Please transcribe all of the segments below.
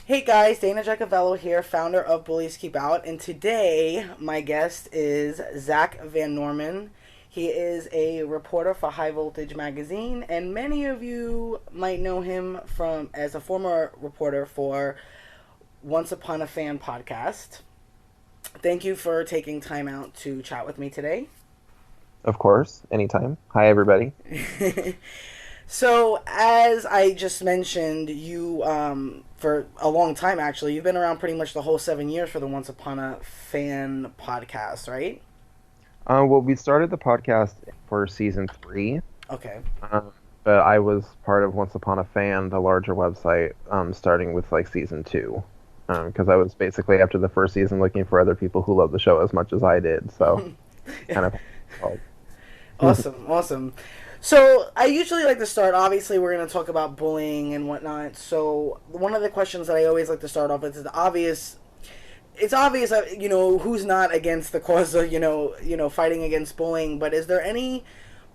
Hey guys, Dana Jacoviello here, founder of Bullies Keep Out, and today my guest is Zach Van Norman. He is a reporter for High Voltage magazine, and many of you might know him from as a former reporter for Once Upon a Fan podcast. Thank you for taking time out to chat with me today. Of course, anytime. Hi, everybody. So, as I just mentioned, you for a long time actually, you've been around pretty much the whole 7 years for the Once Upon a Fan podcast, right? Well, we started the podcast for season three, Okay. um, but I was part of Once Upon a Fan, the larger website, starting with like season two, because I was basically after the first season looking for other people who love the show as much as I did. So it's kind of how it Awesome, awesome. So, I usually like to start. Obviously, we're going to talk about bullying and whatnot. So, one of the questions that I always like to start off with is the obvious. It's obvious that who's not against the cause of fighting against bullying. But is there any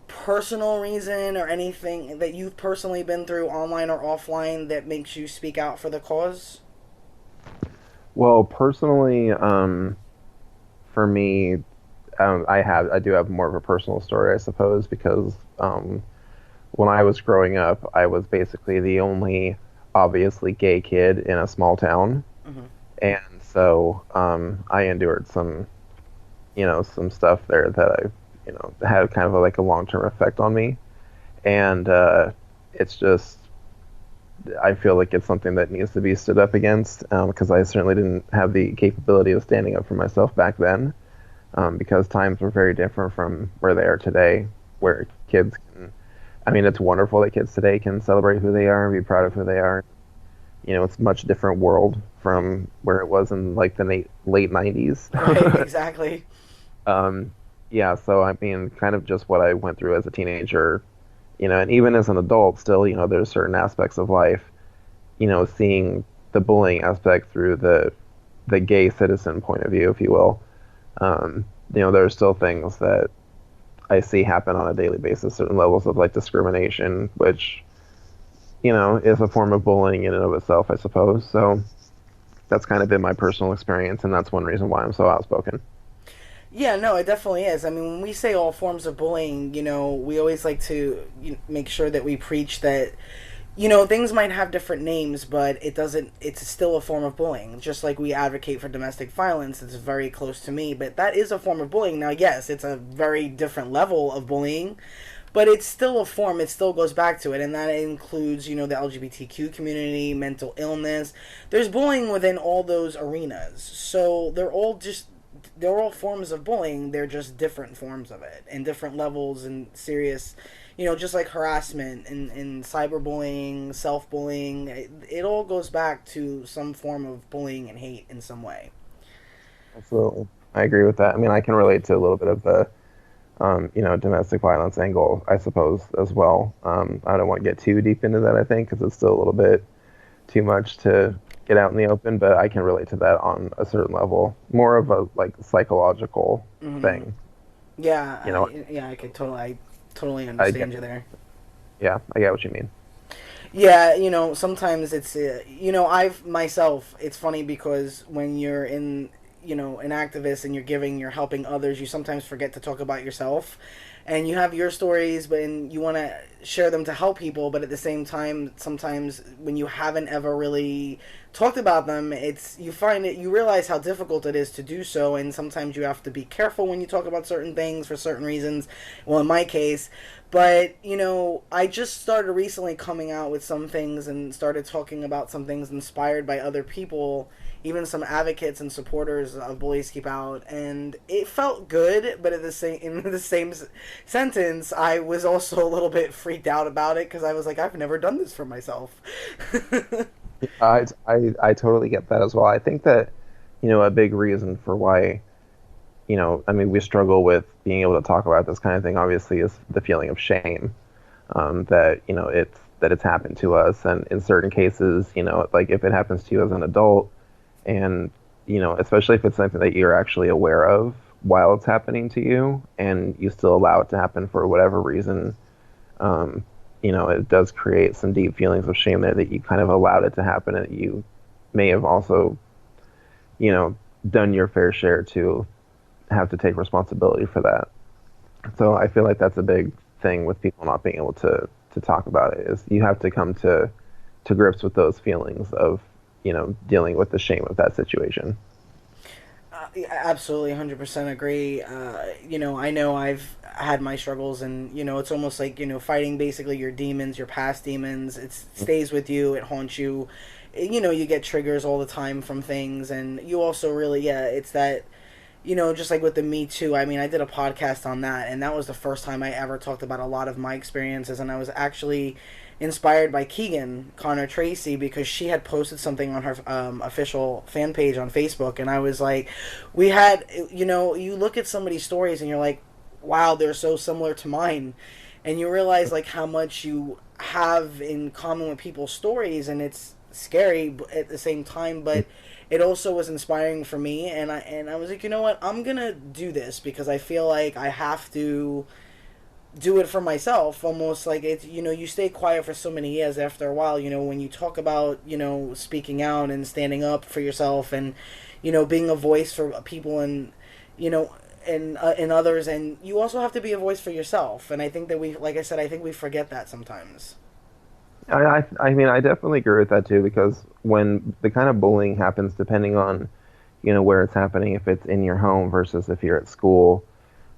personal reason or anything that you've personally been through online or offline that makes you speak out for the cause? well, personally, for me, I do have more of a personal story, I suppose, because when I was growing up, I was basically the only obviously gay kid in a small town. Hmm. And so I endured some stuff there that had kind of like a long-term effect on me. And it's just, I feel like it's something that needs to be stood up against because I certainly didn't have the capability of standing up for myself back then because times were very different from where they are today, where kids can, I mean, it's wonderful that kids today can celebrate who they are and be proud of who they are. It's a much different world from where it was in like the late 90s. Right. Exactly. um, yeah, so I mean, kind of just what I went through as a teenager, and even as an adult, still, there's certain aspects of life, seeing the bullying aspect through the gay citizen point of view, if you will. There are still things that I see happen on a daily basis, certain levels of like discrimination, which is a form of bullying in and of itself, I suppose. So that's kind of been my personal experience, and that's one reason why I'm so outspoken. Yeah, no, it definitely is. I mean, when we say all forms of bullying, we always like to make sure that we preach that, things might have different names, but it's still a form of bullying. Just like we advocate for domestic violence, it's very close to me, but that is a form of bullying. Now, yes, it's a very different level of bullying, but it's still a form. It still goes back to it, and that includes, the LGBTQ community, mental illness. There's bullying within all those arenas. So they're all forms of bullying. They're just different forms of it and different levels and serious, just like harassment and cyberbullying, self-bullying. It all goes back to some form of bullying and hate in some way. Absolutely. I agree with that. I mean, I can relate to a little bit of the, domestic violence angle, I suppose, as well. I don't want to get too deep into that, I think, because it's still a little bit too much to get out in the open, but I can relate to that on a certain level. More of a like psychological Hmm. thing. Yeah, You know, I totally I get, understand you there. yeah, I get what you mean. Yeah, sometimes it's I've myself. It's funny because when you're in an activist and you're helping others, you sometimes forget to talk about yourself, and you have your stories, but and you want to share them to help people, but at the same time, sometimes when you haven't ever really talked about them, you realize how difficult it is to do so, and sometimes you have to be careful when you talk about certain things for certain reasons. Well, in my case, but I just started recently coming out with some things and started talking about some things inspired by other people, even some advocates and supporters of Bullies Keep Out, and it felt good. But at the same in the same sentence, I was also a little bit freaked out about it because I was like, I've never done this for myself. I totally get that as well. I think that, a big reason for why, I mean, we struggle with being able to talk about this kind of thing, obviously, is the feeling of shame that, it's happened to us. And in certain cases, like if it happens to you as an adult, and, especially if it's something that you're actually aware of while it's happening to you, and you still allow it to happen for whatever reason, it does create some deep feelings of shame there that you kind of allowed it to happen and that you may have also, you know, done your fair share to have to take responsibility for that. So I feel like that's a big thing with people not being able to talk about it is you have to come to grips with those feelings of, dealing with the shame of that situation. Yeah, absolutely, 100% agree. I know I've had my struggles, and it's almost like fighting basically your demons, your past demons. It stays with you, it haunts you. You get triggers all the time from things, and you also really, yeah, it's that. Just like with the Me Too, I mean, I did a podcast on that, and that was the first time I ever talked about a lot of my experiences, and I was actually inspired by Keegan Connor Tracy because she had posted something on her official fan page on Facebook, and I was like, we had, you look at somebody's stories and you're like, wow, they're so similar to mine, and you realize like how much you have in common with people's stories, and it's scary at the same time, but it also was inspiring for me, and I was like, you know what, I'm gonna do this because I feel like I have to do it for myself, almost like it's, you stay quiet for so many years. After a while, when you talk about speaking out and standing up for yourself, and being a voice for people, and you know and others, and you also have to be a voice for yourself, and I think that we, like I said, I think we forget that sometimes. I mean, I definitely agree with that too, because when the kind of bullying happens, depending on, where it's happening, if it's in your home versus if you're at school,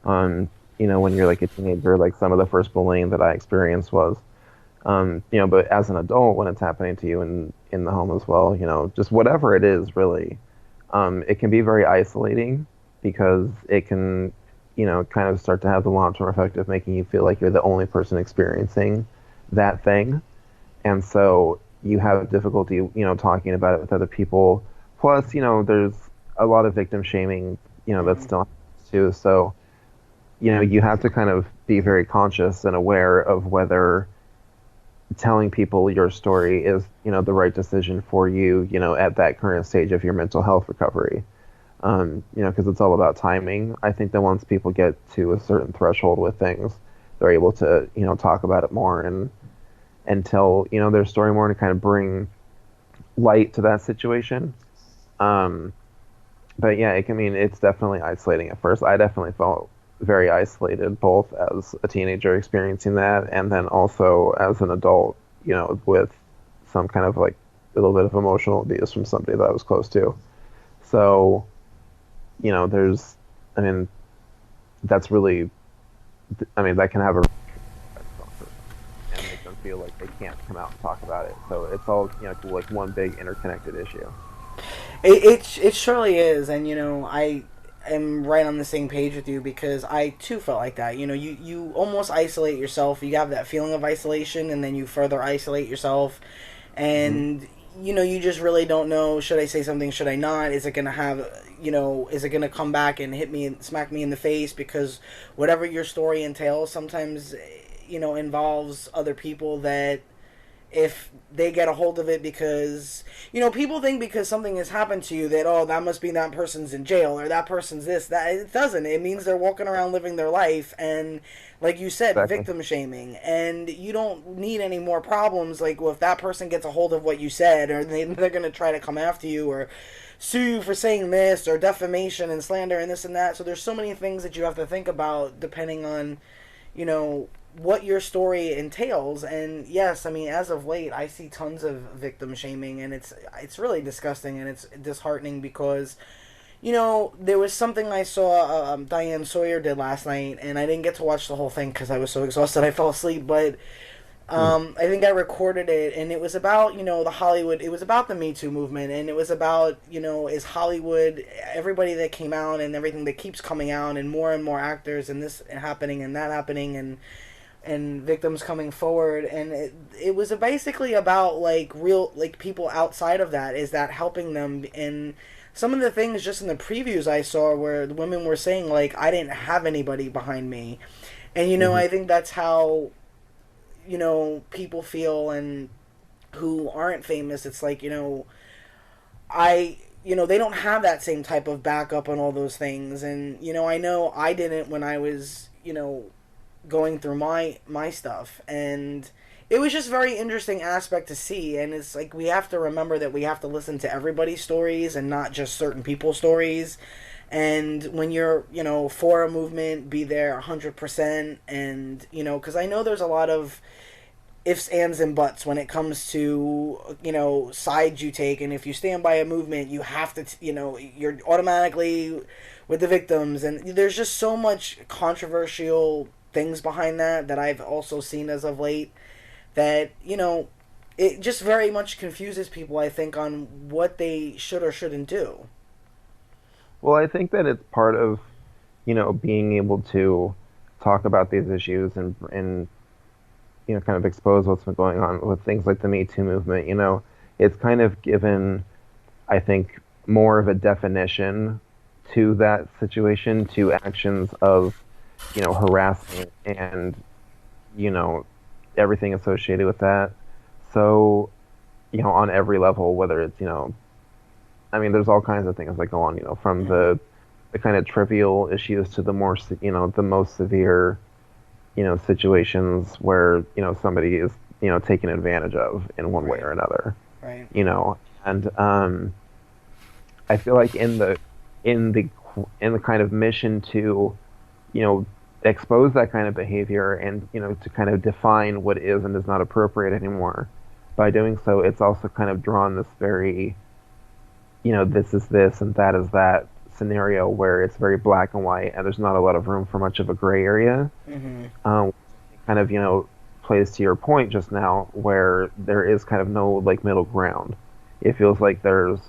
when you're like a teenager, like some of the first bullying that I experienced was, but as an adult, when it's happening to you in the home as well, just whatever it is, really, it can be very isolating because it can, kind of start to have the long-term effect of making you feel like you're the only person experiencing that thing. And so you have difficulty, talking about it with other people. Plus, there's a lot of victim shaming, that's Mm-hmm. still happens too. So, you have to kind of be very conscious and aware of whether telling people your story is, the right decision for you, at that current stage of your mental health recovery. Because it's all about timing. I think that once people get to a certain threshold with things, they're able to, talk about it more and tell their story more, to kind of bring light to that situation. Um, but yeah, it's definitely isolating at first. I definitely felt very isolated, both as a teenager experiencing that, and then also as an adult, with some kind of like a little bit of emotional abuse from somebody that I was close to. So, there's, I mean, that's really, that can have a effect on a person and make them feel like they can't come out and talk about it. So it's all, like one big interconnected issue. It surely is, and I am right on the same page with you because I too felt like that. You almost isolate yourself. You have that feeling of isolation, and then you further isolate yourself, Hmm. and you just really don't know. Should I say something? Should I not? Is it gonna have Is it gonna come back and hit me and smack me in the face? Because whatever your story entails, sometimes involves other people that if they get a hold of it, because people think because something has happened to you that, oh, that must be that person's in jail or that person's this, that. It doesn't. It means they're walking around living their life, and like you said, Exactly. victim shaming, and you don't need any more problems. Like, well, if that person gets a hold of what you said, or they're going to try to come after you or sue you for saying this, or defamation and slander and this and that. So there's so many things that you have to think about depending on you know what your story entails. And yes, I mean, as of late, I see tons of victim shaming, and it's really disgusting, and it's disheartening because there was something I saw Diane Sawyer did last night, and I didn't get to watch the whole thing because I was so exhausted I fell asleep. But Mm. I think I recorded it, and it was about the Hollywood. It was about the Me Too movement, and it was about is Hollywood, everybody that came out and everything that keeps coming out, and more actors, and this happening and that happening, and victims coming forward, and it was basically about like real, like, people outside of that, is that helping them. And some of the things just in the previews I saw where the women were saying, like, I didn't have anybody behind me, and Hmm. I think that's how people feel, and who aren't famous. It's like I they don't have that same type of backup and all those things. And I know I didn't when I was going through my stuff. And it was just very interesting aspect to see, and it's like we have to remember that we have to listen to everybody's stories and not just certain people's stories. And when you're, for a movement, be there 100%. And, because I know there's a lot of ifs, ands, and buts when it comes to, sides you take. And if you stand by a movement, you have to, you're automatically with the victims. And there's just so much controversial things behind that I've also seen as of late that, it just very much confuses people, I think, on what they should or shouldn't do. Well, I think that it's part of, being able to talk about these issues and kind of expose what's been going on with things like the Me Too movement. It's kind of given, I think, more of a definition to that situation, to actions of, harassment and, you know, everything associated with that. So, on every level, whether it's, I mean, there's all kinds of things that go on, from Mm-hmm. the kind of trivial issues to the more, the most severe, situations where, somebody is, taken advantage of in one way Right. or another, Right. and I feel like in the in the kind of mission to, you know, expose that kind of behavior and, to kind of define what is and is not appropriate anymore. By doing so, it's also kind of drawn this very, this is this and that is that scenario where it's very black and white and there's not a lot of room for much of a gray area. Mm-hmm. Um, kind of, plays to your point just now where there is kind of no like middle ground. It feels like there's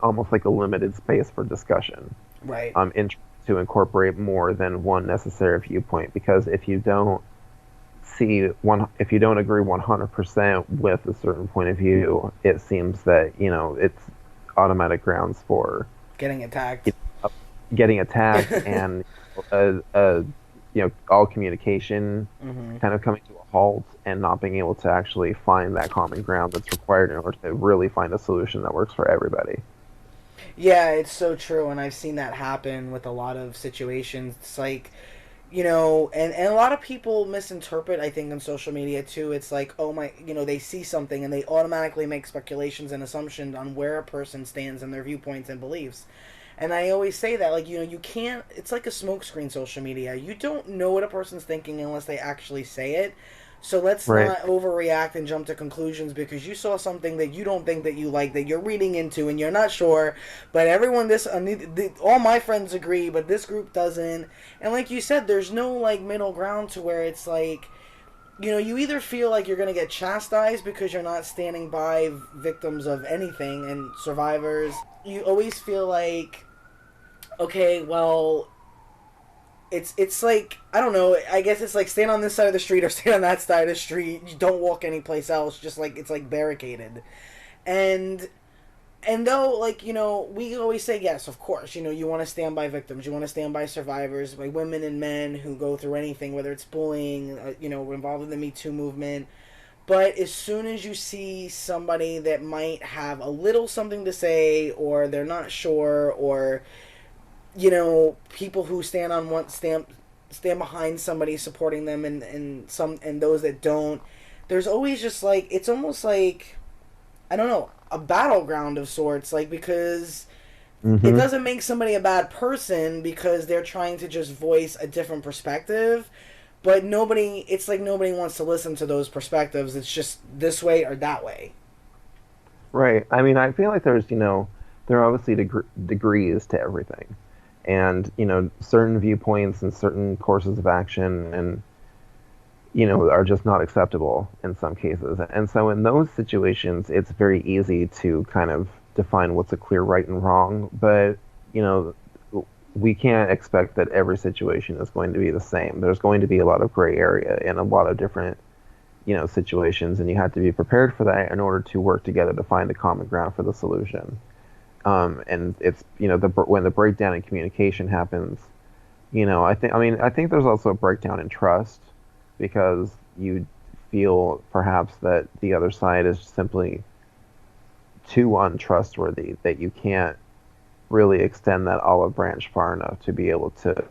almost like a limited space for discussion, Right. in to incorporate more than one necessary viewpoint. Because if you don't agree 100% with a certain point of view, it seems that it's automatic grounds for Getting attacked. getting attacked and all communication Mm-hmm. kind of coming to a halt and not being able to actually find that common ground that's required in order to really find a solution that works for everybody. Yeah, it's so true, and I've seen that happen with a lot of situations. It's like, and a lot of people misinterpret, I think, on social media too. It's like, oh my, they see something and they automatically make speculations and assumptions on where a person stands and their viewpoints and beliefs. And I always say that, like, you can't, it's like a smokescreen, social media. You don't know what a person's thinking unless they actually say it. So let's Right. not overreact and jump to conclusions because you saw something that you don't think that you like, that you're reading into and you're not sure. But everyone, all my friends agree, but this group doesn't. And like you said, there's no like middle ground to where it's like, you either feel like you're going to get chastised because you're not standing by victims of anything and survivors. You always feel like, okay, well, it's like, I don't know. I guess it's like stand on this side of the street or stand on that side of the street. You don't walk anyplace else. Just like it's like barricaded, and though, like, we always say yes, of course. You want to stand by victims. You want to stand by survivors, by women and men who go through anything, whether it's bullying, involved in the Me Too movement. But as soon as you see somebody that might have a little something to say, or they're not sure, or people who stand behind somebody supporting them, and those that don't, there's always just like, it's almost like, I don't know, a battleground of sorts, like, because it Hmm. doesn't make somebody a bad person because they're trying to just voice a different perspective, but it's like nobody wants to listen to those perspectives. It's just this way or that way. Right. I mean, I feel like there are obviously degrees to everything. And, certain viewpoints and certain courses of action and, are just not acceptable in some cases. And so in those situations, it's very easy to kind of define what's a clear right and wrong. But, you know, we can't expect that every situation is going to be the same. There's going to be a lot of gray area in a lot of different, situations, and you have to be prepared for that in order to work together to find a common ground for the solution. And it's, when the breakdown in communication happens, I think there's also a breakdown in trust because you feel perhaps that the other side is simply too untrustworthy that you can't really extend that olive branch far enough to be able to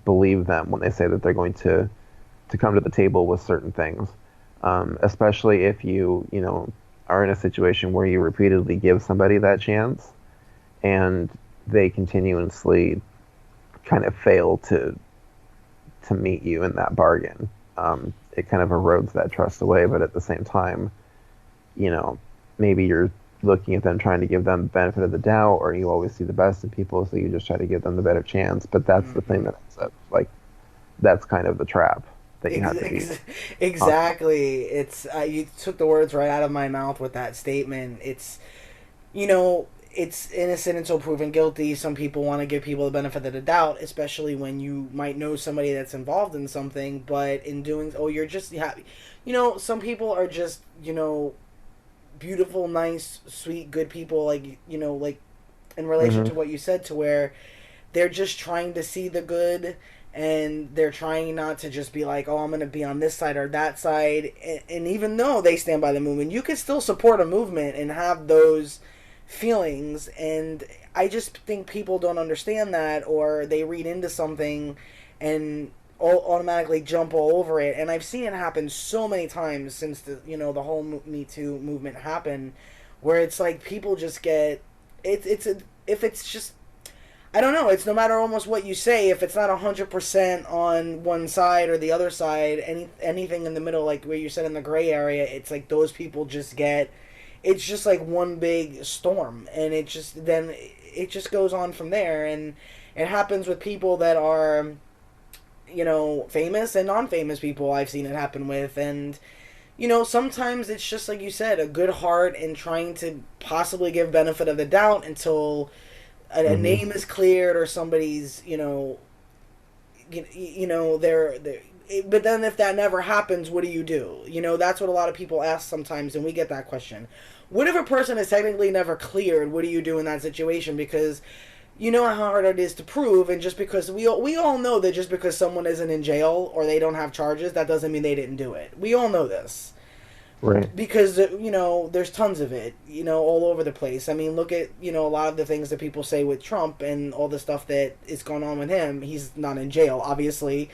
believe them when they say that they're going to come to the table with certain things. especially if you are in a situation where you repeatedly give somebody that chance and they continuously kind of fail to meet you in that bargain. It kind of erodes that trust away, but at the same time, you know, maybe you're looking at them trying to give them the benefit of the doubt, or you always see the best in people, so you just try to give them the better chance. But that's the thing Hmm. that ends up like that's kind of the trap that you Ex- have to be ex- conscious. exactly. It's you took the words right out of my mouth with that statement. It's you know, it's innocent until proven guilty. Some people want to give people the benefit of the doubt, especially when you might know somebody that's involved in something. But in doing, oh, you're just happy. Some people are just beautiful, nice, sweet, good people. Like in relation Hmm. to what you said, to where they're just trying to see the good and they're trying not to just be like, oh, I'm going to be on this side or that side. And even though they stand by the movement, you can still support a movement and have those feelings. And I just think people don't understand that, or they read into something and automatically jump all over it. And I've seen it happen so many times since the whole Me Too movement happened, where it's like people just get if it's just I don't know. It's no matter almost what you say. If it's not 100% on one side or the other side, anything in the middle, like where you said in the gray area, it's like those people just get. It's just like one big storm, and it just goes on from there, and it happens with people that are famous and non-famous people. I've seen it happen with, and sometimes it's just like you said, a good heart and trying to possibly give benefit of the doubt until a Hmm. name is cleared or somebody's they're but then if that never happens, what do you do? That's what a lot of people ask sometimes, and we get that question. What if a person is technically never cleared? What do you do in that situation? Because you know how hard it is to prove, and just because we all know that just because someone isn't in jail or they don't have charges, that doesn't mean they didn't do it. We all know this Right. because there's tons of it all over the place. I mean, look at a lot of the things that people say with Trump and all the stuff that is going on with him. He's not in jail, obviously,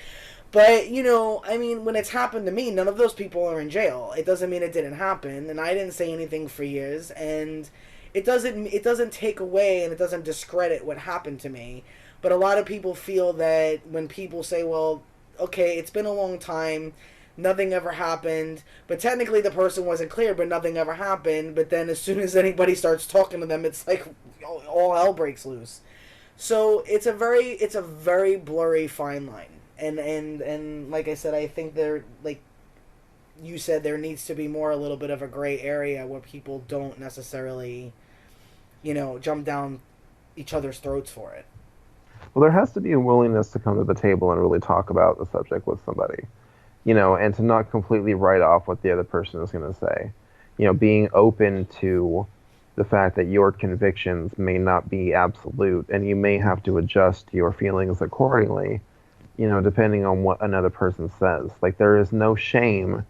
but I mean, when it's happened to me, none of those people are in jail. It doesn't mean it didn't happen, and I didn't say anything for years, and it doesn't take away and it doesn't discredit what happened to me. But a lot of people feel that when people say, well, okay, it's been a long time, nothing ever happened, but technically the person wasn't clear, but nothing ever happened. But then as soon as anybody starts talking to them, it's like all hell breaks loose. So it's a very blurry fine line. And like I said, I think there, like you said, there needs to be more, a little bit of a gray area where people don't necessarily jump down each other's throats for it. Well, there has to be a willingness to come to the table and really talk about the subject with somebody, and to not completely write off what the other person is going to say. Being open to the fact that your convictions may not be absolute and you may have to adjust your feelings accordingly, depending on what another person says. Like, there is no shame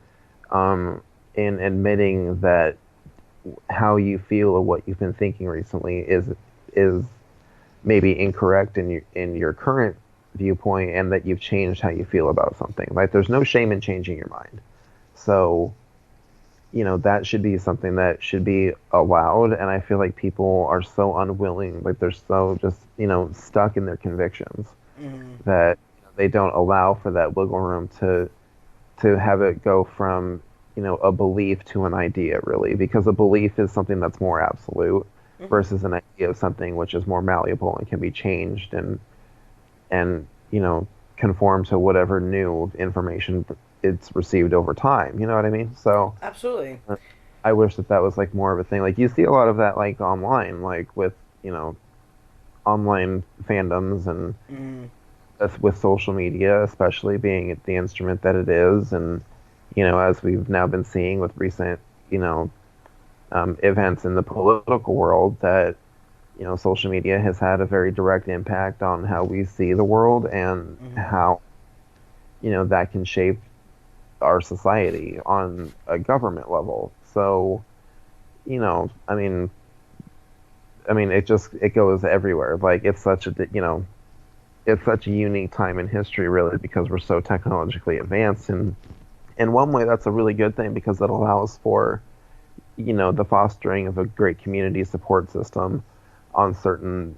in admitting that how you feel or what you've been thinking recently is maybe incorrect in your current viewpoint, and that you've changed how you feel about something. Like, there's no shame in changing your mind. So, that should be something that should be allowed. And I feel like people are so unwilling, like they're so just, stuck in their convictions Mm-hmm. that they don't allow for that wiggle room to have it go from, a belief to an idea, really, because a belief is something that's more absolute Mm-hmm. versus an idea of something which is more malleable and can be changed and conform to whatever new information it's received over time. You know what I mean? So Absolutely. I wish that that was like more of a thing. Like, you see a lot of that like online, like with online fandoms and Mm-hmm. with social media, especially being the instrument that it is, and as we've now been seeing with recent you know events in the political world, that social media has had a very direct impact on how we see the world and Mm-hmm. how that can shape our society on a government level. So, I mean, it goes everywhere. Like, it's such a unique time in history, really, because we're so technologically advanced, in one way, that's a really good thing because it allows for, the fostering of a great community support system on certain,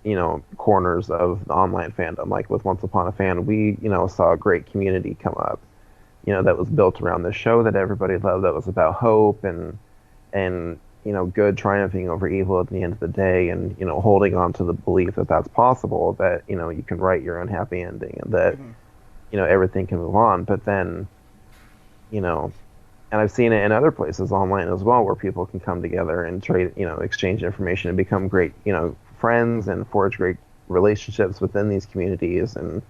corners of the online fandom. Like with Once Upon a Fan, we, saw a great community come up, that was built around the show that everybody loved, that was about hope and good triumphing over evil at the end of the day, and holding on to the belief that that's possible, that you can write your own happy ending, and that Hmm. everything can move on. But then you know and I've seen it in other places online as well, where people can come together and trade, exchange information and become great, friends, and forge great relationships within these communities. And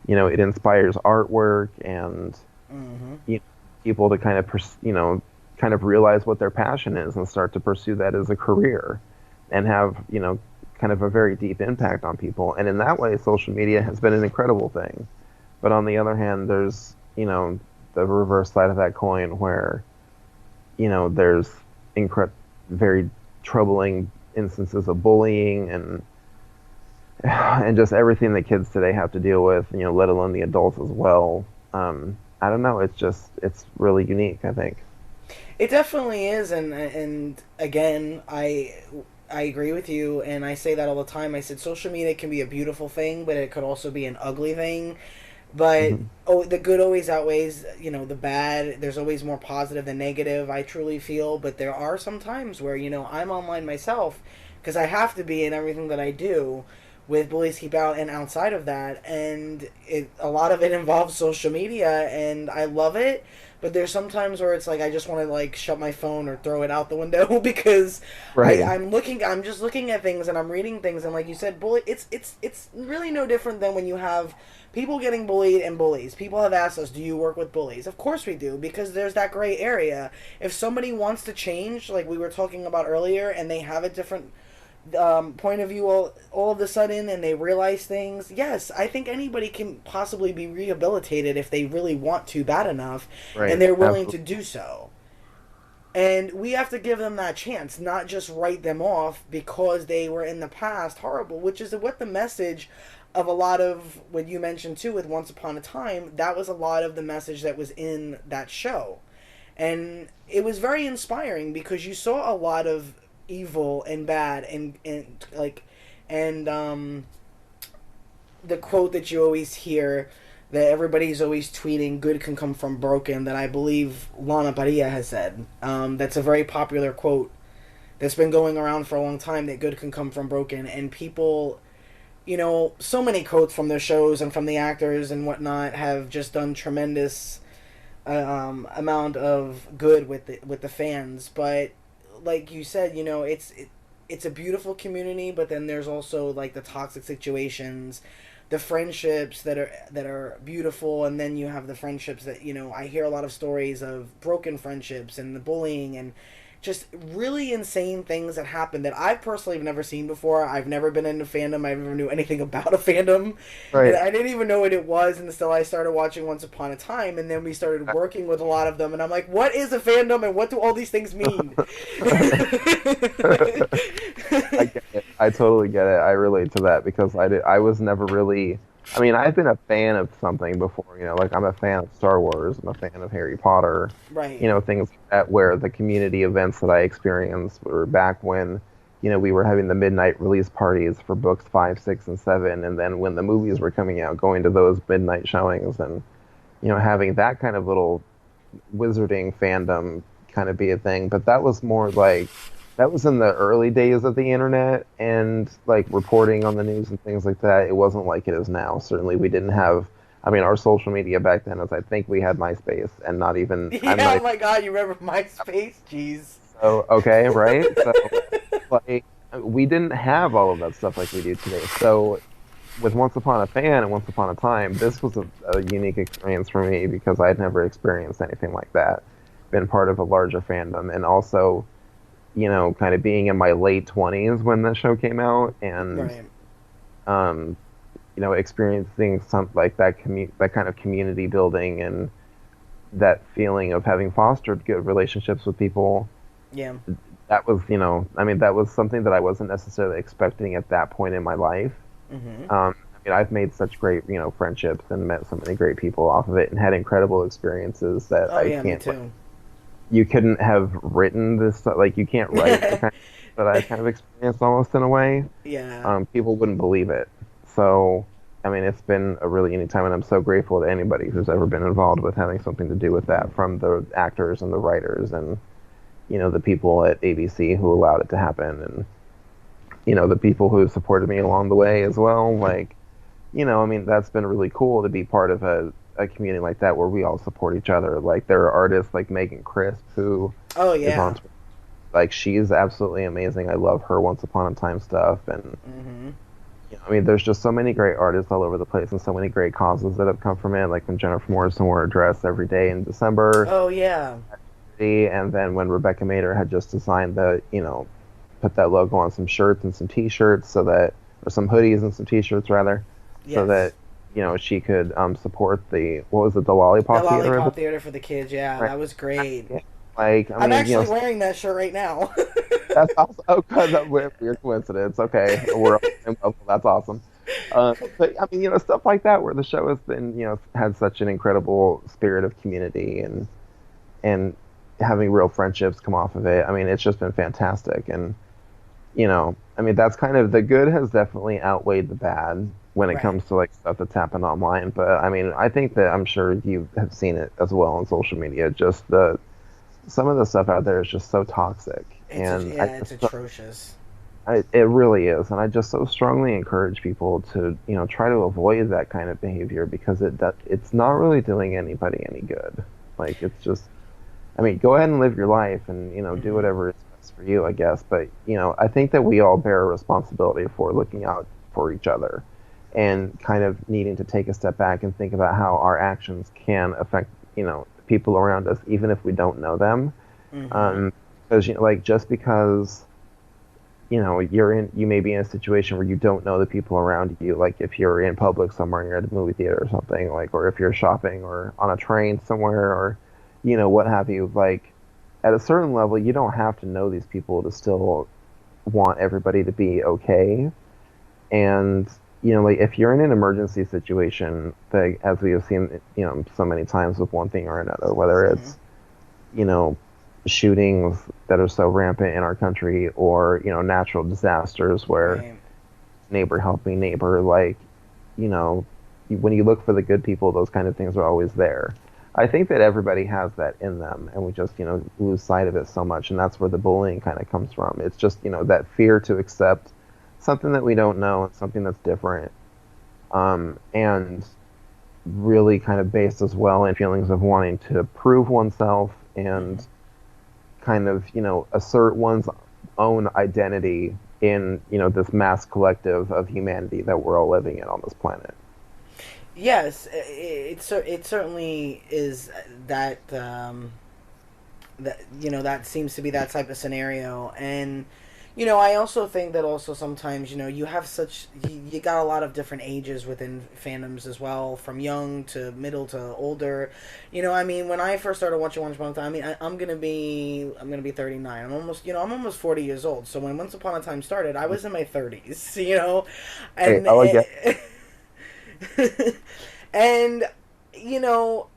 it inspires artwork, and Hmm. you know, people to kind of kind of realize what their passion is and start to pursue that as a career, and have kind of a very deep impact on people. And in that way, social media has been an incredible thing. But on the other hand, there's the reverse side of that coin, where there's very troubling instances of bullying, and just everything that kids today have to deal with, let alone the adults as well. I don't know. It's really unique, I think. It definitely is, and again, I agree with you, and I say that all the time. I said social media can be a beautiful thing, but it could also be an ugly thing. But Hmm. oh, the good always outweighs, the bad. There's always more positive than negative, I truly feel. But there are some times where, I'm online myself because I have to be in everything that I do with Bullies Keep Out and outside of that. And a lot of it involves social media, and I love it. But there's sometimes where it's like I just want to like shut my phone or throw it out the window because Right. I'm just looking at things and I'm reading things, and like you said, it's really no different than when you have people getting bullied and bullies. People have asked us, do you work with bullies? Of course we do, because there's that gray area. If somebody wants to change, like we were talking about earlier, and they have a different point of view all of a sudden, and they realize things, yes, I think anybody can possibly be rehabilitated if they really want to bad enough and Right. they're willing to Absolutely. do so. And we have to give them that chance, not just write them off because they were in the past horrible, which is what the message of a lot of what you mentioned too with Once Upon a Time. That was a lot of the message that was in that show. And it was very inspiring because you saw a lot of evil and bad and like and the quote that you always hear that everybody's always tweeting, good can come from broken, that I believe Lana Paria has said. That's a very popular quote that's been going around for a long time, that good can come from broken. And people, so many quotes from their shows and from the actors and whatnot have just done tremendous amount of good with the fans. But like you said, it's a beautiful community, but then there's also like the toxic situations, the friendships that are beautiful, and then you have the friendships that I hear a lot of stories of broken friendships and the bullying and just really insane things that happen that I personally have never seen before. I've never been into fandom. I never knew anything about a fandom, and Right. I didn't even know what it was until I started watching Once Upon a Time, and then we started working with a lot of them, and I'm like, what is a fandom, and what do all these things mean? I get it. I totally get it. I relate to that because I was never really. I mean, I've been a fan of something before. Like I'm a fan of Star Wars. I'm a fan of Harry Potter. Right. Things like that, where the community events that I experienced were back when, we were having the midnight release parties for books 5, 6, and 7, and then when the movies were coming out, going to those midnight showings, and having that kind of little wizarding fandom kind of be a thing. But that was more like that was in the early days of the internet, and like reporting on the news and things like that. It wasn't like it is now. Certainly, we didn't have. I mean, our social media back then was, I think we had MySpace, and not even. I'm Yeah. not Oh even. my God. You remember MySpace? Jeez. So okay, right? So like we didn't have all of that stuff like we do today. So with Once Upon a Fan and Once Upon a Time, this was a unique experience for me because I'd never experienced anything like that. Been part of a larger fandom, and also, kind of being in my late 20s when the show came out, and Right. um, experiencing some like that kind of community building, and that feeling of having fostered good relationships with people. Yeah. That was, I mean, that was something that I wasn't necessarily expecting at that point in my life. Mm-hmm. I I've made such great, friendships and met so many great people off of it and had incredible experiences that Oh I yeah, me can't, like, too. you couldn't have written this, like, you can't write the kind that I've kind of experienced almost in a way. Yeah. People wouldn't believe it. So, I mean, it's been a really unique time, and I'm so grateful to anybody who's ever been involved with having something to do with that, from the actors and the writers and, the people at ABC who allowed it to happen, and, the people who supported me along the way as well. Like, I mean, that's been really cool to be part of a community like that where we all support each other. Like, there are artists like Megan Crisp who Oh is on yeah. Twitter. Like, she's absolutely amazing. I love her Once Upon a Time stuff. And, Mhm. I mean, there's just so many great artists all over the place and so many great causes that have come from it. Like when Jennifer Morrison wore a dress every day in December. Oh yeah. And then when Rebecca Mader had just designed put that logo on some shirts and some T-shirts or some hoodies and some T-shirts rather, so Yes. that she could support what was it, the The Lollipop Theater, I Lollipop believe? Theater for the kids. Yeah, Right. that was great. Yeah. Like, I I'm mean, actually wearing that shirt right now. that's also, oh, God, that weird coincidence. Okay, we're on the same level. That's awesome. But I mean, stuff like that where the show has been, had such an incredible spirit of community and having real friendships come off of it. I mean, it's just been fantastic. And, I mean, that's kind of, the good has definitely outweighed the bad when it Right. comes to like stuff that's happened online. But I mean, I think that I'm sure you have seen it as well on social media. Just some of the stuff out there is just so toxic. And Yeah, it's atrocious. it really is. And I just so strongly encourage people to, try to avoid that kind of behavior because it's not really doing anybody any good. Like, it's just, I mean, go ahead and live your life and, do Mhm. whatever is best for you, I guess. But, I think that we all bear a responsibility for looking out for each other and kind of needing to take a step back and think about how our actions can affect, people around us, even if we don't know them. Mhm. Um, because, like, just because, you may be in a situation where you don't know the people around you, like if you're in public somewhere and you're at a movie theater or something, like, or if you're shopping or on a train somewhere or, what have you, like, at a certain level, you don't have to know these people to still want everybody to be okay. And, like, if you're in an emergency situation, that, as we have seen, so many times with one thing or another, whether Mhm. it's, you know, shootings that are so rampant in our country or, natural disasters where Right. neighbor helping neighbor, like, you know, when you look for the good people, those kind of things are always there. I think that everybody has that in them, and we just, lose sight of it so much, and that's where the bullying kind of comes from. It's just, that fear to accept something that we don't know and something that's different, and really kind of based as well in feelings of wanting to prove oneself Mhm. and kind of, assert one's own identity in, this mass collective of humanity that we're all living in on this planet. Yes, it certainly is that that that seems to be that type of scenario. And I also think that also sometimes you have you got a lot of different ages within fandoms as well, from young to middle to older. I mean, when I first started watching Once Upon a Time, I mean, I'm gonna be 39. I'm almost 40 years old. So when Once Upon a Time started, I was in my 30s. Hey, And I like it. and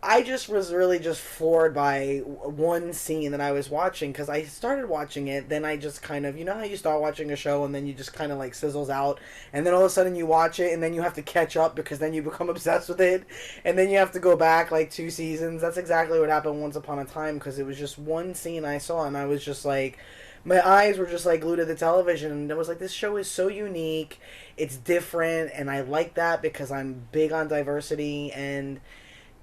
I just was really just floored by one scene that I was watching, because I started watching it, then I just kind of, how you start watching a show and then you just kind of like sizzles out, and then all of a sudden you watch it and then you have to catch up because then you become obsessed with it, and then you have to go back like 2 seasons. That's exactly what happened Once Upon a Time, because it was just one scene I saw and I was just like, my eyes were just like glued to the television, and I was like, this show is so unique, it's different, and I like that because I'm big on diversity. And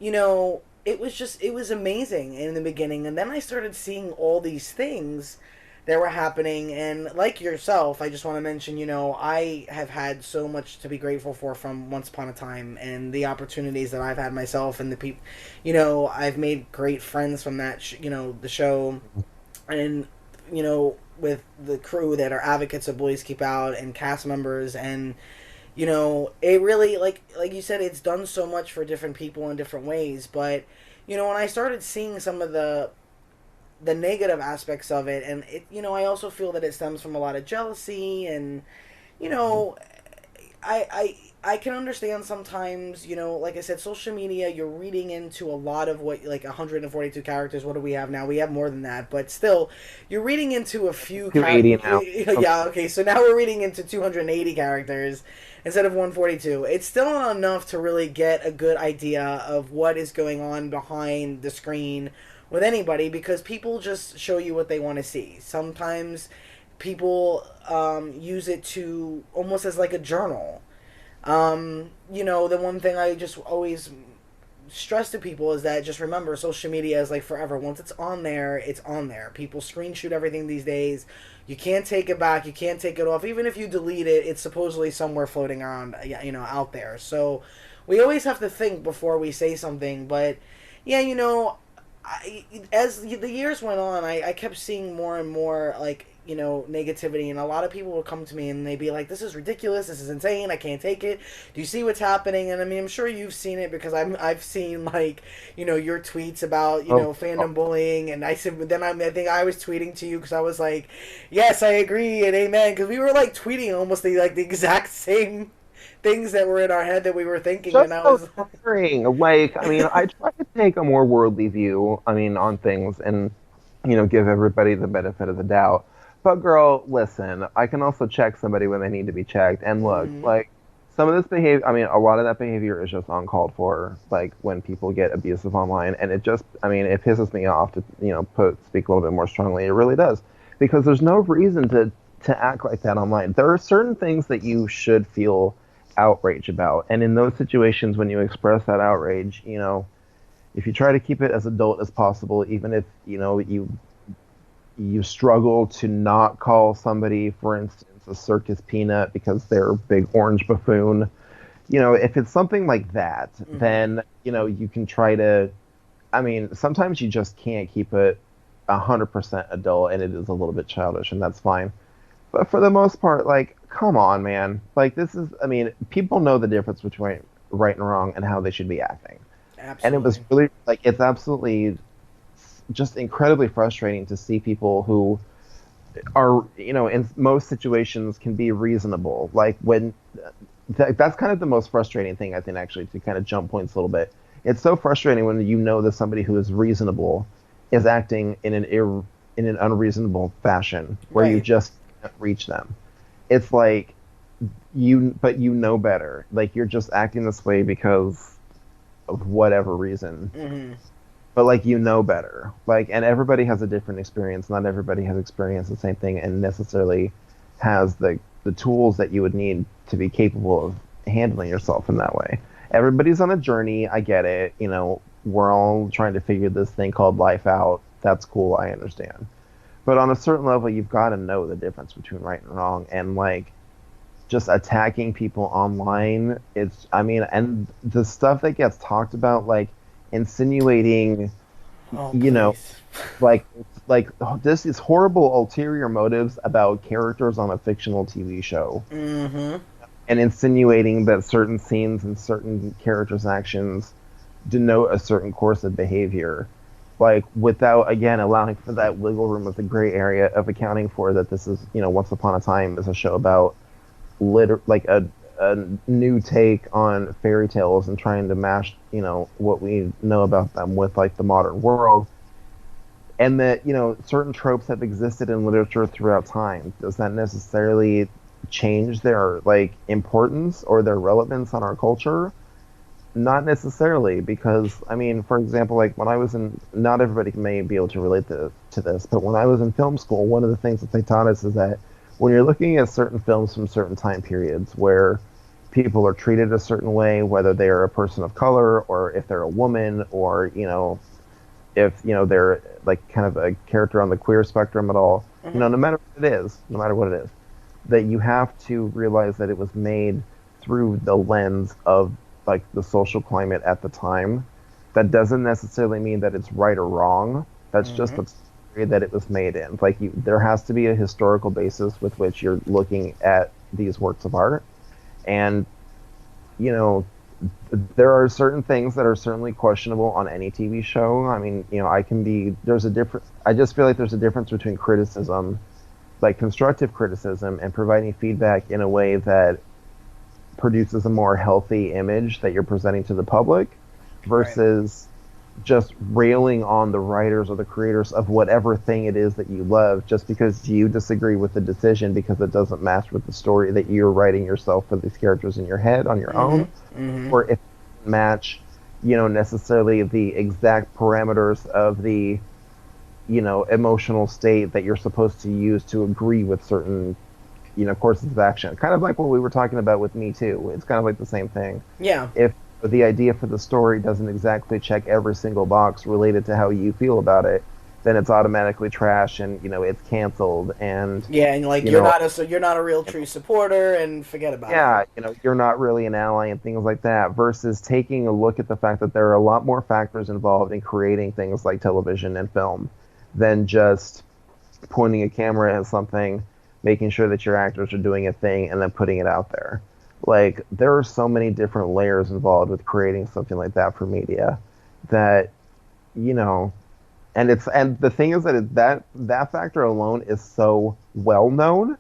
it was amazing in the beginning, and then I started seeing all these things that were happening. And like yourself, I just want to mention, I have had so much to be grateful for from Once Upon a Time, and the opportunities that I've had myself, and the people, I've made great friends from that, the show. And with the crew that are advocates of Bullies Keep Out, and cast members. And it really, like you said, it's done so much for different people in different ways. But when I started seeing some of the negative aspects of it, and I also feel that it stems from a lot of jealousy. And you know I I can understand sometimes, like I said, social media, you're reading into a lot of what, like 142 characters. What do we have now? We have more than that, but still, you're reading into a few 280 now. Yeah, okay, so now we're reading into 280 characters instead of 142. It's still not enough to really get a good idea of what is going on behind the screen with anybody because people just show you what they want to see. Sometimes people use it to almost as like a journal. The one thing I just always stress to people is that just remember social media is like forever. Once it's on there, it's on there. People screenshot everything these days. You can't take it back. You can't take it off. Even if you delete it, it's supposedly somewhere floating around, out there. So we always have to think before we say something. But yeah, as the years went on, I kept seeing more and more like negativity, and a lot of people would come to me and they'd be like, "This is ridiculous. This is insane. I can't take it. Do you see what's happening?" And I mean, I'm sure you've seen it because I've seen like your tweets about Oh, fandom bullying, and I said, but then I think I was tweeting to you because I was like, "Yes, I agree and amen," because we were like tweeting almost the exact same things that were in our head that we were thinking, and just I so was. tiring. Like, I mean, I try to take a more worldly view, I mean, on things and, give everybody the benefit of the doubt. But girl, listen, I can also check somebody when they need to be checked. And look, Mm, like, some of this behavior, I mean, a lot of that behavior is just uncalled for, like, when people get abusive online. And it just, I mean, it pisses me off to, speak a little bit more strongly. It really does. Because there's no reason to act like that online. There are certain things that you should feel outrage about. And in those situations, when you express that outrage, if you try to keep it as adult as possible, even if you struggle to not call somebody, for instance, a circus peanut because they're a big orange buffoon, if it's something like that, mm-hmm. then you can try to. I mean, sometimes you just can't keep it 100% adult, and it is a little bit childish, and that's fine. But for the most part, like, come on, man. Like, this is, I mean, people know the difference between right and wrong and how they should be acting. And it was Absolutely. really, like, it's absolutely just incredibly frustrating to see people who are, in most situations can be reasonable. Like, when that's kind of the most frustrating thing, I think, actually, to kind of jump points a little bit. It's so frustrating when that somebody who is reasonable is acting in an unreasonable fashion where you Right. just can't reach them. It's like but you know better. Like you're just acting this way because of whatever reason. Mm-hmm. But like better. Like and everybody has a different experience. Not everybody has experienced the same thing and necessarily has the tools that you would need to be capable of handling yourself in that way. Everybody's on a journey. I get it. We're all trying to figure this thing called life out. That's cool. I understand. But on a certain level, you've got to know the difference between right and wrong. And like just attacking people online, I mean, and the stuff that gets talked about, like insinuating, Oh, you know, please. like, like this is horrible ulterior motives about characters on a fictional TV show Mm-hmm. and insinuating that certain scenes and certain characters' actions denote a certain course of behavior, like without again allowing for that wiggle room of the gray area of accounting for that this is Once Upon a Time is a show about like a new take on fairy tales and trying to mash what we know about them with like the modern world, and that certain tropes have existed in literature throughout time. Does that necessarily change their like importance or their relevance on our culture? Not necessarily, because I mean, for example, like when I was in, not everybody may be able to relate to this, but when I was in film school, one of the things that they taught us is that when you're looking at certain films from certain time periods where people are treated a certain way, whether they are a person of color or if they're a woman or if they're like kind of a character on the queer spectrum at all, Mm-hmm. no matter what it is, no matter what it is, that you have to realize that it was made through the lens of like the social climate at the time. That doesn't necessarily mean that it's right or wrong. That's just Mm-hmm. the story that it was made in. Like there has to be a historical basis with which you're looking at these works of art, and you know there are certain things that are certainly questionable on any TV show. I mean, I can be there's a different. I just feel like there's a difference between criticism, like constructive criticism, and providing feedback in a way that produces a more healthy image that you're presenting to the public Right. versus just railing on the writers or the creators of whatever thing it is that you love just because you disagree with the decision because it doesn't match with the story that you're writing yourself for these characters in your head on your own, Mm-hmm. Mm-hmm. or if it doesn't match, necessarily the exact parameters of the, emotional state that you're supposed to use to agree with certain, courses of action. Kind of like what we were talking about with Me Too. It's kind of like the same thing. Yeah. If the idea for the story doesn't exactly check every single box related to how you feel about it, then it's automatically trash and it's canceled and Yeah, and like you know you're not a real true supporter, and forget about it. yeah, you're not really an ally and things like that, versus taking a look at the fact that there are a lot more factors involved in creating things like television and film than just pointing a camera at something, making sure that your actors are doing a thing, and then putting it out there. Like, there are so many different layers involved with creating something like that for media that, you know, and the thing is that that factor alone is so well known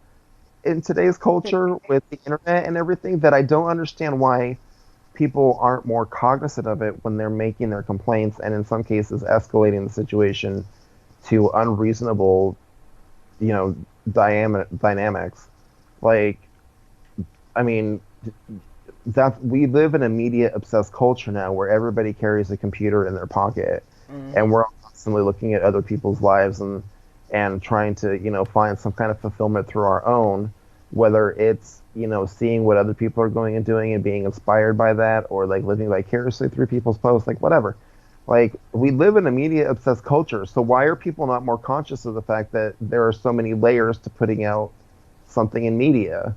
in today's culture with the internet and everything that I don't understand why people aren't more cognizant of it when they're making their complaints and in some cases escalating the situation to unreasonable, you know, dynamics. Like, I mean, that we live in a media obsessed culture now where everybody carries a computer in their pocket Mm-hmm. and we're constantly looking at other people's lives and trying to, find some kind of fulfillment through our own, whether it's, seeing what other people are going and doing and being inspired by that, or like living vicariously through people's posts, like whatever. Like, we live in a media obsessed culture, so why are people not more conscious of the fact that there are so many layers to putting out something in media?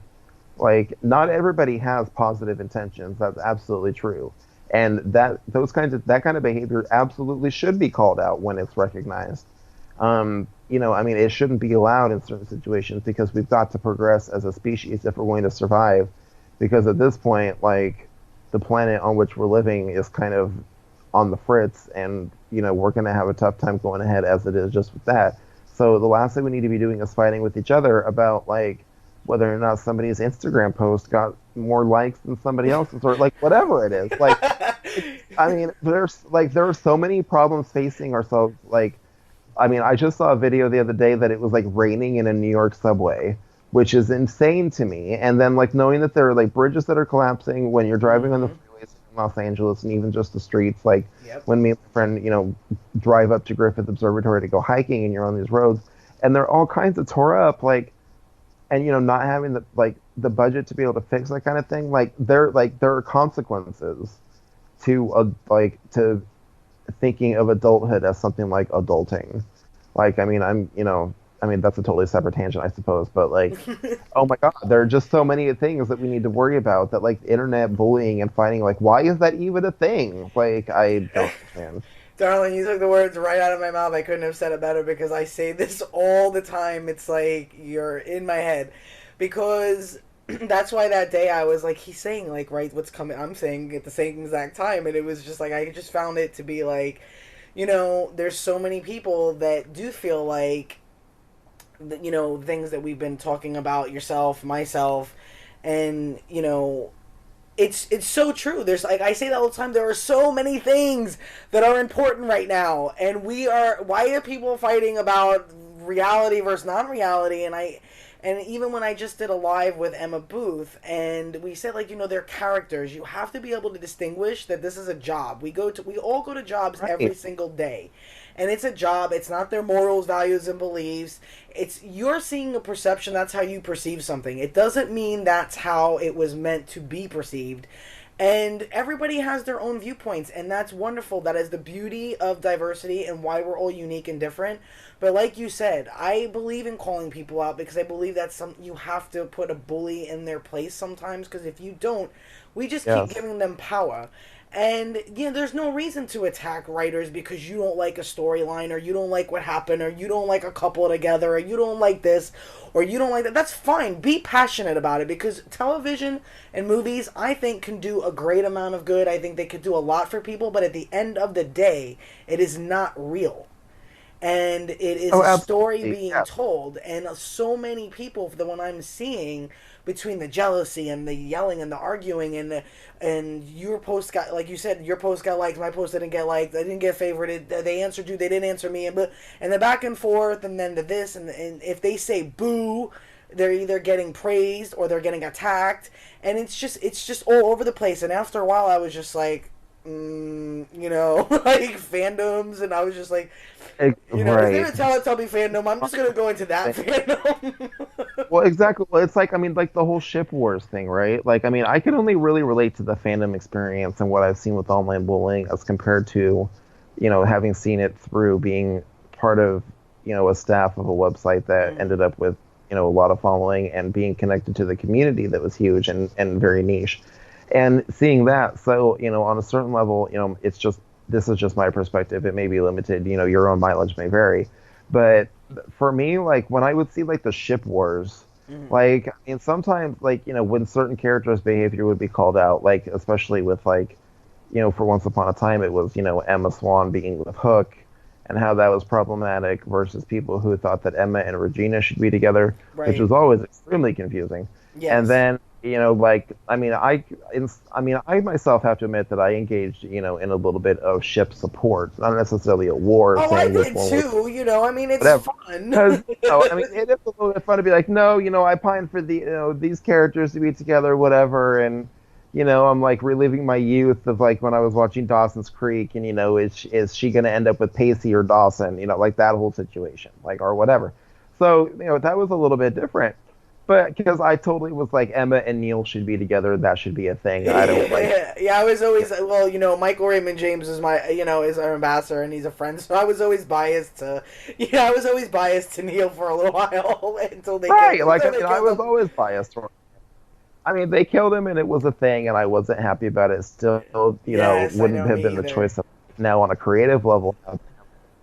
Like, not everybody has positive intentions. That's absolutely true. And that kind of behavior absolutely should be called out when it's recognized. I mean, it shouldn't be allowed in certain situations because we've got to progress as a species if we're going to survive. Because at this point, like, the planet on which we're living is kind of on the fritz, and we're going to have a tough time going ahead as it is just with that. So the last thing we need to be doing is fighting with each other about like whether or not somebody's Instagram post got more likes than somebody else's, or like whatever it is. Like, I mean, there are so many problems facing ourselves. Like, I mean, I just saw a video the other day that it was like raining in a New York subway, which is insane to me. And then like knowing that there are like bridges that are collapsing when you're driving on the Mm-hmm. freeways in Los Angeles, and even just the streets. Like Yep. when me and my friend, drive up to Griffith Observatory to go hiking, and you're on these roads, and they're all kinds of tore up. Like, and not having the budget to be able to fix that kind of thing. There are consequences to to thinking of adulthood as something like adulting. Like, I mean, I mean, that's a totally separate tangent, I suppose, but like, oh my God, there are just so many things that we need to worry about that, like internet bullying and fighting. Like, why is that even a thing? Like, I don't understand. Darling, you took the words right out of my mouth. I couldn't have said it better because I say this all the time. It's like you're in my head. Because that's why that day I was like, he's saying, like, right, what's coming. I'm saying at the same exact time. And it was just like, I just found it to be like, there's so many people that do feel like, things that we've been talking about, yourself, myself, and, it's so true. There's like I say that all the time. There are so many things that are important right now, and we are. Why are people fighting about reality versus non-reality? And even when I just did a live with Emma Booth, and we said like they're characters. You have to be able to distinguish that this is a job. We all go to jobs every Right. single day, and it's a job. It's not their morals, values, and beliefs. It's you're seeing a perception. That's how you perceive something. It doesn't mean that's how it was meant to be perceived. And everybody has their own viewpoints, and that's wonderful. That is the beauty of diversity and why we're all unique and different. But like you said, I believe in calling people out because I believe that you have to put a bully in their place sometimes. Because if you don't, we just keep Yes. giving them power. And there's no reason to attack writers because you don't like a storyline, or you don't like what happened, or you don't like a couple together, or you don't like this, or you don't like that. That's fine. Be passionate about it because television and movies, I think, can do a great amount of good. I think they could do a lot for people, but at the end of the day, it is not real, and it is Oh, a story absolutely. being Yeah. told, and so many people, the one I'm seeing, between the jealousy and the yelling and the arguing and your post got, like you said, your post got liked, my post didn't get liked, I didn't get favorited, they answered you, they didn't answer me, and the back and forth, and then the this, and if they say boo, they're either getting praised or they're getting attacked, and it's just all over the place. And after a while, I was just like, like fandoms, and I was just like, is there Right. a Teletubby fandom? I'm just gonna go into that fandom. Well, exactly. Well, it's like, I mean, like the whole ship wars thing, right? Like, I mean, I can only really relate to the fandom experience and what I've seen with online bullying as compared to, having seen it through being part of, a staff of a website that ended up with, a lot of following and being connected to the community that was huge and very niche. And seeing that, so, on a certain level, this is just my perspective. It may be limited, your own mileage may vary. But for me, like when I would see like the ship wars, like I mean, sometimes like when certain characters' behavior would be called out, like especially with like for Once Upon a Time, it was Emma Swan being with Hook, and how that was problematic versus people who thought that Emma and Regina should be together, which Right. was always extremely confusing. And Yes. then like I mean, I myself have to admit that I engaged in a little bit of ship support, not necessarily a war Oh, I saying which did one was too. I mean, it's whatever. fun. Because I mean, it is a little bit fun to be like, no, I pine for these characters to be together, whatever, and I'm like reliving my youth of like when I was watching Dawson's Creek, and is she going to end up with Pacey or Dawson, like that whole situation, like or whatever. So that was a little bit different, but because I totally was like Emma and Neil should be together, that should be a thing. I don't like. Yeah, I was always, well, Michael Raymond James is is our ambassador, and he's a friend, so I was always biased to, I was always biased to Neil for a little while Right, like until I they mean, I killed was him. always biased. I mean, they killed him, and it was a thing, and I wasn't happy about it. Still, Yes, I wouldn't know, have me been the either. choice of now on a creative level, have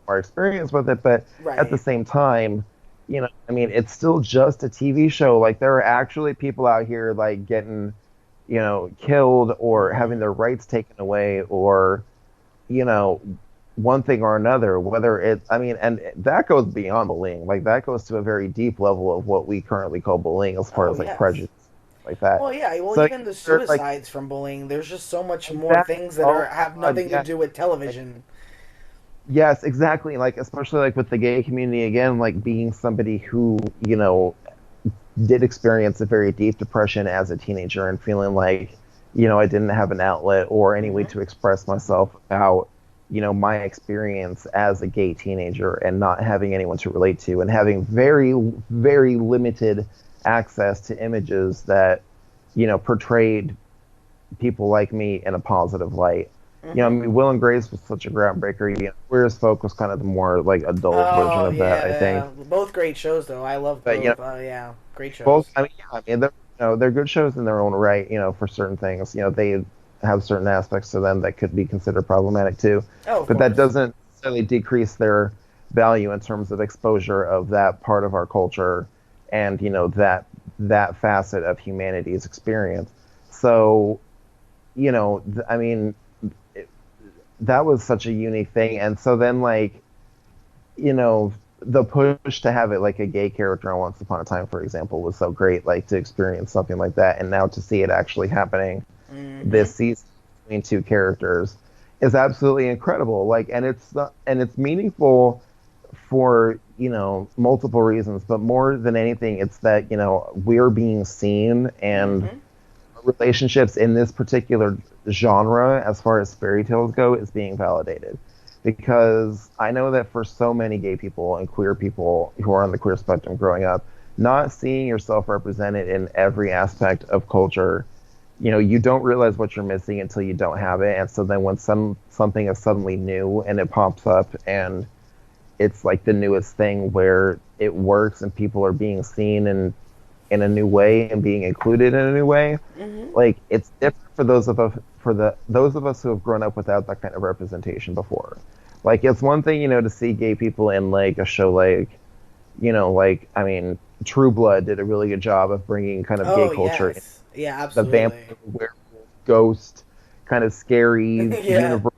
more experience with it. But at the Right. same time, I mean, it's still just a TV show. Like there are actually people out here like getting, killed or having their rights taken away, or you know, one thing or another. Whether it, I mean, and that goes beyond bullying. Like that goes to a very deep level of what we currently call bullying, as far Oh, as like yes. prejudice, like that. Well, yeah. Well, So even the there's like suicides from bullying. There's just so much more exactly. things that are Oh have God, nothing to yeah. do with Like television. yes, exactly. Like especially like with the gay community again, like being somebody who did experience a very deep depression as a teenager and feeling like I didn't have an outlet or any way Hmm. to express myself about my experience as a gay teenager and not having anyone to relate to and having very very limited access to images that portrayed people like me in a positive light. I Hmm. mean, Will and Grace was such a groundbreaker. Queer as Folk was kind of the more like adult version Oh, of that, I think. yeah. Both great shows, though. I love But both. Oh, yeah. Great both. shows. I mean, yeah, I mean, they're good shows in their own right. For certain things, they have certain aspects to them that could be considered problematic too, Oh, of but that course. doesn't necessarily decrease their value in terms of exposure of that part of our culture and that facet of humanity's experience. So, I mean, it, that was such a unique thing, and so then like the push to have it like a gay character on Once Upon a Time, for example, was so great. Like to experience something like that, and now to see it actually happening Hmm. this season between two characters is absolutely incredible. Like, and it's meaningful for multiple reasons, but more than anything, it's that we're being seen and Hmm. relationships in this particular genre, as far as fairy tales go, is being validated. Because I know that for so many gay people and queer people who are on the queer spectrum growing up, not seeing yourself represented in every aspect of culture, you don't realize what you're missing until you don't have it. And so then when something is suddenly new and it pops up and it's like the newest thing where it works and people are being seen in a new way and being included in a new way, Hmm. like it's different for those of us who have grown up without that kind of representation before. Like it's one thing, to see gay people in like a show like, like I mean, True Blood did a really good job of bringing kind of gay Oh, culture in yes. Yeah, the absolutely. vampire, werewolf, ghost, kind of scary Yeah. universe.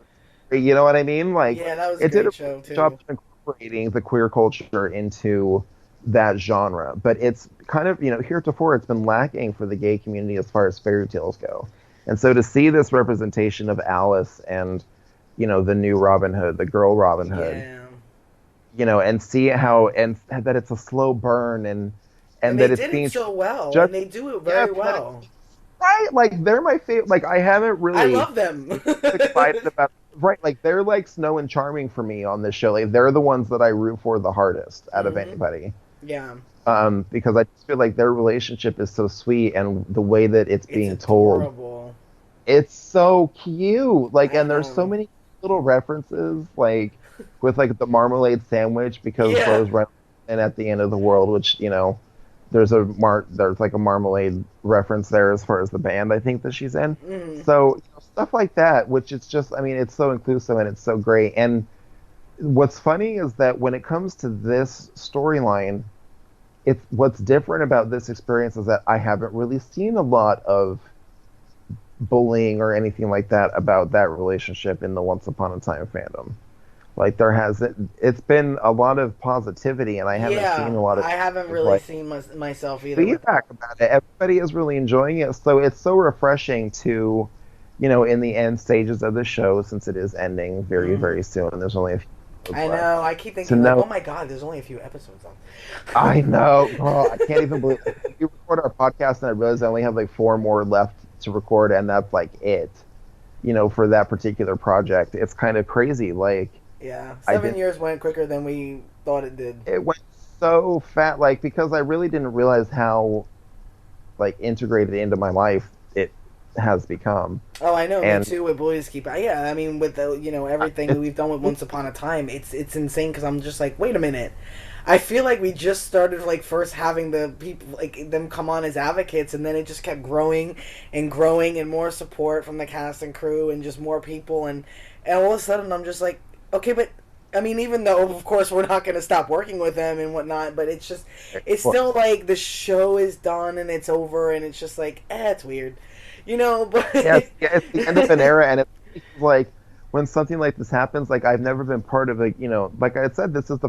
You know what I mean? Like Yeah, that was a it did great a really show, good job too. of incorporating the queer culture into that genre. But it's kind of, heretofore it's been lacking for the gay community as far as fairy tales go. And so to see this representation of Alice and, the new Robin Hood, the girl Robin Hood, Yeah. and see how, and that it's a slow burn, And and they that it's did it being so well, just, and they do it yes, very and that it's well. right. Like they're my favorite. Like I haven't I really love them. excited about right. Like they're like Snow and Charming for me on this show. Like they're the ones that I root for the hardest out of Hmm. anybody. Yeah, Because I just feel like their relationship is so sweet, and the way that it's it's being told, adorable. it's so cute. Like, I and there's so know. many little references, like with like the marmalade sandwich because Yeah. Rose Reynolds and at the end of the world, which there's like a marmalade reference there as far as the band I think that she's in. Hmm. So stuff like that, which it's just, I mean, it's so inclusive and it's so great. And what's funny is that when it comes to this storyline, it's what's different about this experience is that I haven't really seen a lot of bullying or anything like that about that relationship in the Once Upon a Time fandom. Like there hasn't, it's been a lot of positivity, and I haven't seen Yeah, a lot I haven't of really like seen myself either with. feedback about it. Everybody is really enjoying it, so it's so refreshing to, in the end stages of the show, since it is ending very, Mm. very soon, and there's only a few episodes I left. know. I keep To thinking like, know, oh my god, there's only a few episodes on. I know, girl, I can't even believe like, we record our podcast, and I realize I only have like four more left to record, and that's like it. For that particular project, it's kind of crazy. Like Yeah, I 7 years went quicker than we thought it did. it went so fat, like because I really didn't realize how like integrated into my life it has become. Oh, I know. Me And too. With Bullies Keep Out. Yeah, I mean, with the everything that it's we've done with Once Upon a Time, it's insane because I'm just like, wait a minute. I feel like we just started like first having the people like them come on as advocates, and then it just kept growing, and more support from the cast and crew, and just more people, and all of a sudden I'm just like, okay, but I mean, even though of course we're not going to stop working with them and whatnot, but it's well, still like the show is done and it's over, and it's just like, it's weird, but yeah, it's the end of an era, and it's like when something like this happens, like I've never been part of like like I said, this is the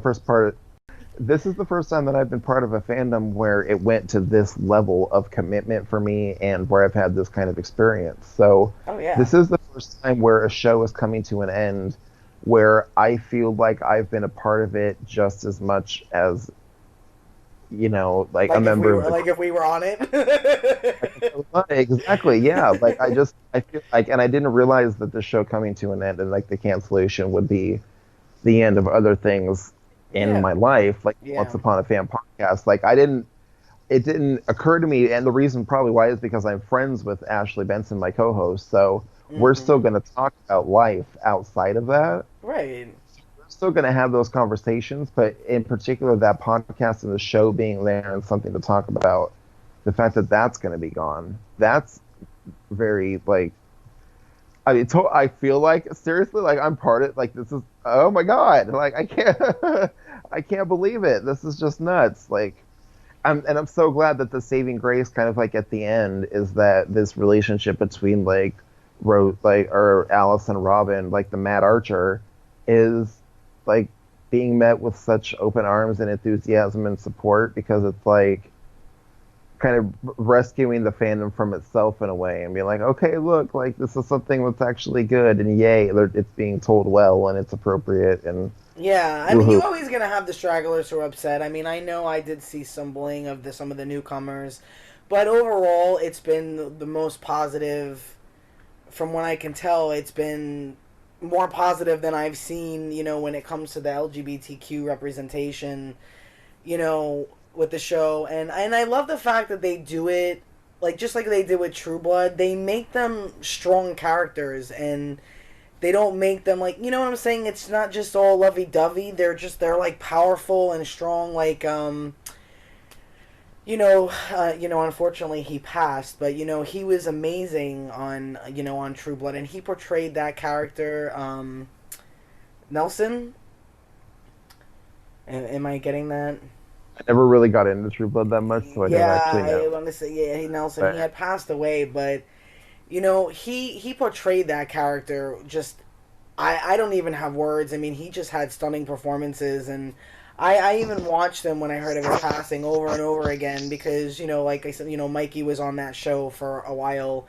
first time that I've been part of a fandom where it went to this level of commitment for me and where I've had this kind of experience. So oh yeah. this is the first time where a show is coming to an end where I feel like I've been a part of it just as much as, like a member of the Like if we were on it. exactly, yeah. Like I feel like, and I didn't realize that the show coming to an end and like the cancellation would be the end of other things in Yeah. my life, like Yeah. Once Upon a Fan podcast. Like it didn't occur to me, and the reason probably why is because I'm friends with Ashley Benson, my co-host. So we're Hmm. still going to talk about life outside of that. Right. We're still going to have those conversations, but in particular, that podcast and the show being there and something to talk about, the fact that that's going to be gone, that's very like I mean, I feel like seriously, like I'm part of like this is oh my god, like I can't, I can't believe it. This is just nuts. Like I'm so glad that the saving grace, kind of like at the end, is that this relationship between like or Alice and Robin, like the Mad Archer, is like being met with such open arms and enthusiasm and support because it's like kind of rescuing the fandom from itself in a way and being like, okay, look, like this is something that's actually good, and yay, it's being told well and it's appropriate and Yeah, I mean, woohoo. you're always gonna have the stragglers who are upset. I mean, I know I did see some bullying of some of the newcomers, but overall, it's been the most positive. From what I can tell, it's been more positive than I've seen. When it comes to the LGBTQ representation, with the show, and I love the fact that they do it like just like they did with True Blood. They make them strong characters, and they don't make them like, what I'm saying. It's not just all lovey dovey. They're like powerful and strong. Like unfortunately he passed, but he was amazing on on True Blood, and he portrayed that character. Nelson, am I getting that? I never really got into True Blood that much, so I don't Yeah, actually I know. want to say, yeah, Nelson. He But had passed away, but he portrayed that character just I don't even have words. I mean, he just had stunning performances, and I even watched him when I heard of his passing over and over again because, like I said, Mikey was on that show for a while,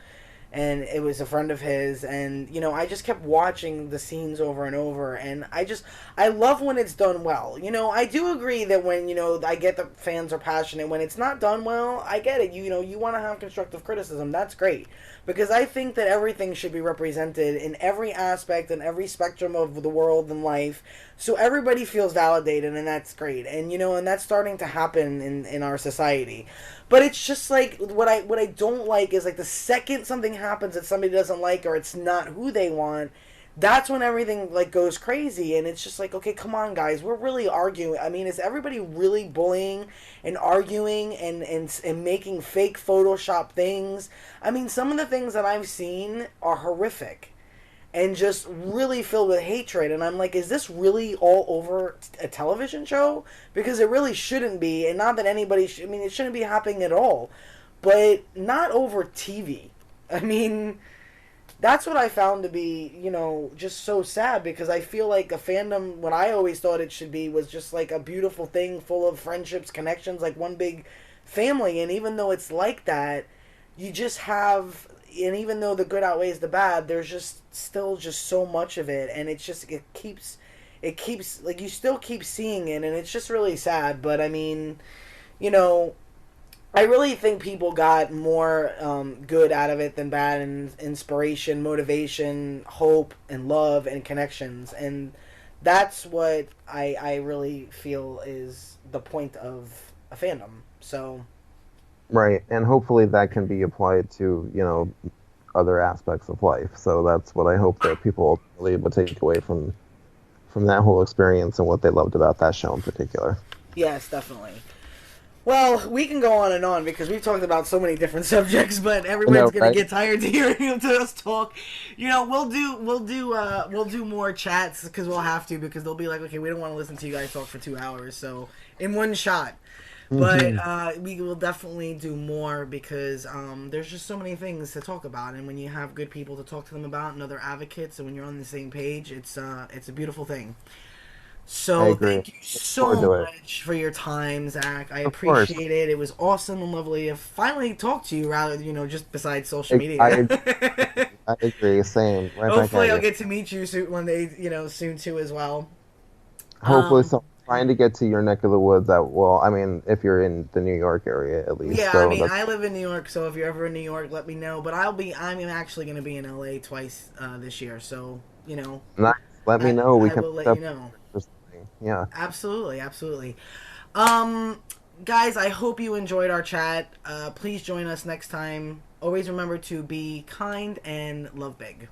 and it was a friend of his, and I just kept watching the scenes over and over, and I love when it's done well. I do agree that when I get the fans are passionate, when it's not done well, I get it. You want to have constructive criticism. That's great, because I think that everything should be represented in every aspect and every spectrum of the world and life, so everybody feels validated, and that's great. And that's starting to happen in our society. But it's just like what I don't like is like the second something happens that somebody doesn't like or it's not who they want, that's when everything like goes crazy, and it's just like, okay, come on guys, we're really arguing. I mean, is everybody really bullying and arguing and making fake Photoshop things? I mean, some of the things that I've seen are horrific and just really filled with hatred. And I'm like, is this really all over a television show? Because it really shouldn't be. And not that anybody I mean, it shouldn't be happening at all. But not over TV. I mean, that's what I found to be, just so sad, because I feel like a fandom, what I always thought it should be, was just like a beautiful thing full of friendships, connections, like one big family. And even though it's like that, you just have, and even though the good outweighs the bad, there's just still just so much of it, and it keeps like you still keep seeing it, and it's just really sad. But I mean, you know, I really think people got more good out of it than bad, and inspiration, motivation, hope, and love, and connections, and that's what I really feel is the point of a fandom. So Right, and hopefully that can be applied to, other aspects of life. So that's what I hope that people ultimately would take away from that whole experience and what they loved about that show in particular. yes, definitely. Well, we can go on and on because we've talked about so many different subjects, but everybody's No, gonna right? get tired to hearing us talk. We'll do more chats because we'll have to, because they'll be like, okay, we don't want to listen to you guys talk for 2 hours, so in one shot. But Hmm. we will definitely do more because there's just so many things to talk about, and when you have good people to talk to them about and other advocates, and when you're on the same page, it's a beautiful thing. I So agree. thank you Look forward so to it. much for your time, Zach. I Of course. appreciate it. It was awesome and lovely to finally talk to you, rather just besides social I media. I agree. Same. Right back Hopefully, at I'll you. get to meet you soon one day, soon too as well. Hopefully, Um, so trying to get to your neck of the woods. Well, I mean, if you're in the New York area at least. yeah, I So mean, that's I live in New York, so if you're ever in New York, let me know. But I'm actually going to be in LA twice this year, so nice. Let me I know. We I can will let set you up know. for something. Yeah. Absolutely, absolutely. Um, guys, I hope you enjoyed our chat. Please join us next time. Always remember to be kind and love big.